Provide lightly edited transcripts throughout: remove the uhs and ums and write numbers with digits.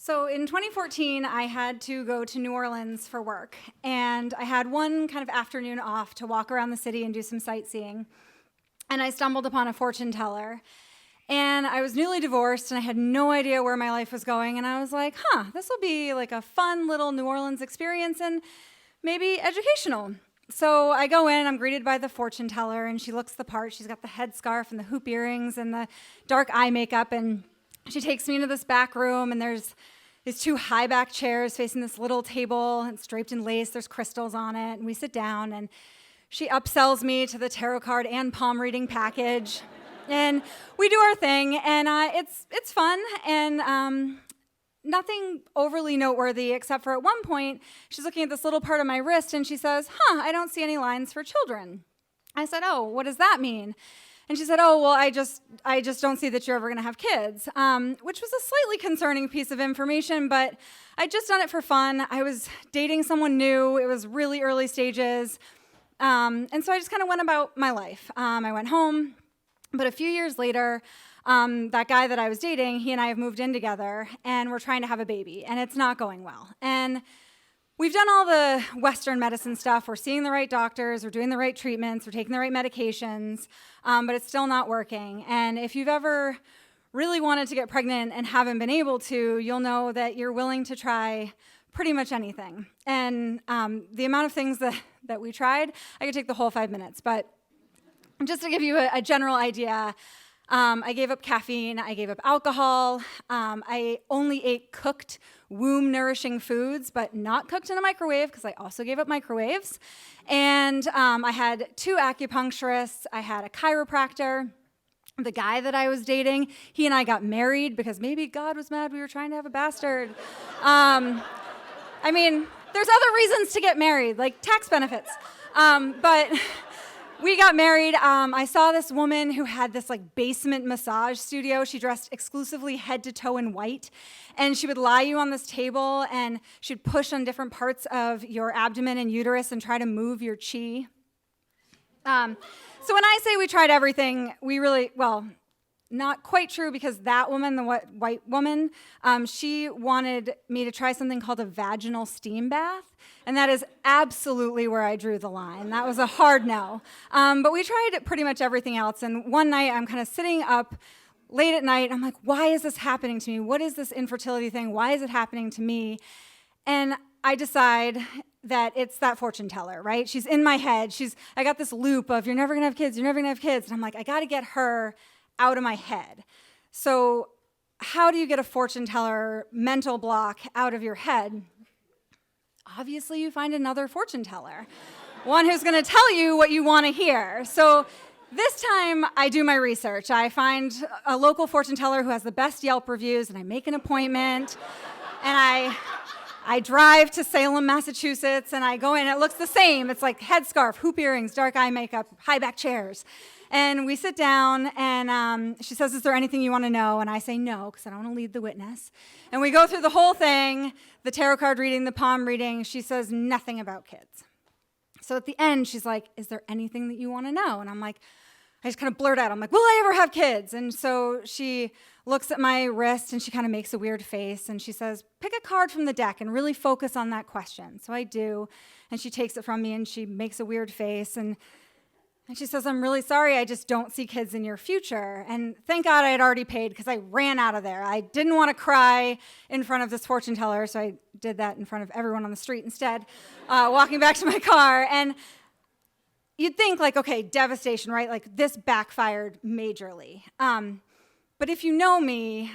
So in 2014, I had to go to New Orleans for work, and I had one kind of afternoon off to walk around the city and do some sightseeing. And I stumbled upon a fortune teller, and I was newly divorced, and I had no idea where my life was going, and I was like, this will be like a fun little New Orleans experience and maybe educational. So I go in, I'm greeted by the fortune teller, and she looks the part. She's got the headscarf and the hoop earrings and the dark eye makeup, and she takes me into this back room, and there's these two high-back chairs facing this little table. It's draped in lace. There's crystals on it, and we sit down, and she upsells me to the tarot card and palm reading package, and we do our thing, and it's fun, and nothing overly noteworthy, except for at one point, she's looking at this little part of my wrist, and she says, I don't see any lines for children. I said, oh, what does that mean? And she said, oh, well, I just don't see that you're ever going to have kids, which was a slightly concerning piece of information, but I'd just done it for fun. I was dating someone new. It was really early stages. And so I just kind of went about my life. I went home, but a few years later, that guy that I was dating, he and I have moved in together, and we're trying to have a baby, and it's not going well. And we've done all the Western medicine stuff. We're seeing the right doctors, we're doing the right treatments, we're taking the right medications, but it's still not working. And if you've ever really wanted to get pregnant and haven't been able to, you'll know that you're willing to try pretty much anything. And the amount of things that we tried, I could take the whole 5 minutes, but just to give you a general idea, I gave up caffeine, I gave up alcohol, I only ate cooked womb-nourishing foods, but not cooked in a microwave, because I also gave up microwaves. And I had 2 acupuncturists, I had a chiropractor. The guy that I was dating, he and I got married because maybe God was mad we were trying to have a bastard. I mean, there's other reasons to get married, like tax benefits. But we got married. I saw this woman who had this like basement massage studio. She dressed exclusively head to toe in white, and she would lie you on this table, and she'd push on different parts of your abdomen and uterus and try to move your chi. So when I say we tried everything, we really, well, not quite true, because that woman, the white woman, she wanted me to try something called a vaginal steam bath, and that is absolutely where I drew the line. That was a hard no. But we tried pretty much everything else, and one night I'm kind of sitting up late at night, I'm like, why is this happening to me? What is this infertility thing? Why is it happening to me? And I decide that it's that fortune teller, right? She's in my head. I got this loop of, you're never gonna have kids, you're never gonna have kids, and I'm like, I gotta get her out of my head. So how do you get a fortune teller mental block out of your head? Obviously, you find another fortune teller, one who's going to tell you what you want to hear. So this time, I do my research. I find a local fortune teller who has the best Yelp reviews, and I make an appointment, and I drive to Salem, Massachusetts, and I go in. It looks the same. It's like headscarf, hoop earrings, dark eye makeup, high back chairs. And we sit down, and she says, is there anything you want to know? And I say no, because I don't want to lead the witness. And we go through the whole thing, the tarot card reading, the palm reading. She says nothing about kids. So at the end, she's like, is there anything that you want to know? And I'm like, I just kind of blurt out, I'm like, will I ever have kids? And so she looks at my wrist, and she kind of makes a weird face, and she says, pick a card from the deck and really focus on that question. So I do, and she takes it from me, and she makes a weird face, and she says, I'm really sorry, I just don't see kids in your future. And thank God I had already paid, because I ran out of there. I didn't want to cry in front of this fortune teller, so I did that in front of everyone on the street instead, walking back to my car. And you'd think, like, okay, devastation, right? Like, this backfired majorly. But if you know me,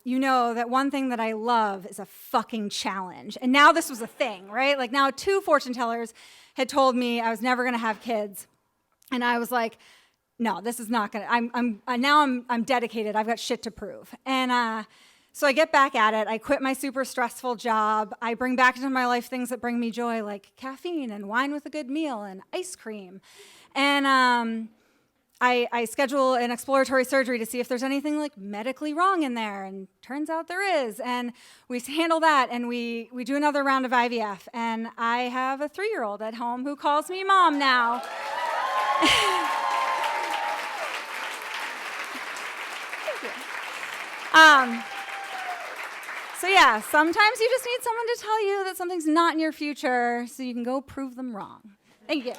you know that one thing that I love is a fucking challenge. And now this was a thing, right? Like, now 2 fortune tellers had told me I was never going to have kids. And I was like, no, this is not gonna, I'm dedicated, I've got shit to prove. And so I get back at it, I quit my super stressful job, I bring back into my life things that bring me joy, like caffeine and wine with a good meal and ice cream. And I schedule an exploratory surgery to see if there's anything like medically wrong in there, and turns out there is. And we handle that, and we do another round of IVF, and I have a 3-year-old at home who calls me mom now. So yeah, sometimes you just need someone to tell you that something's not in your future so you can go prove them wrong. Thank you.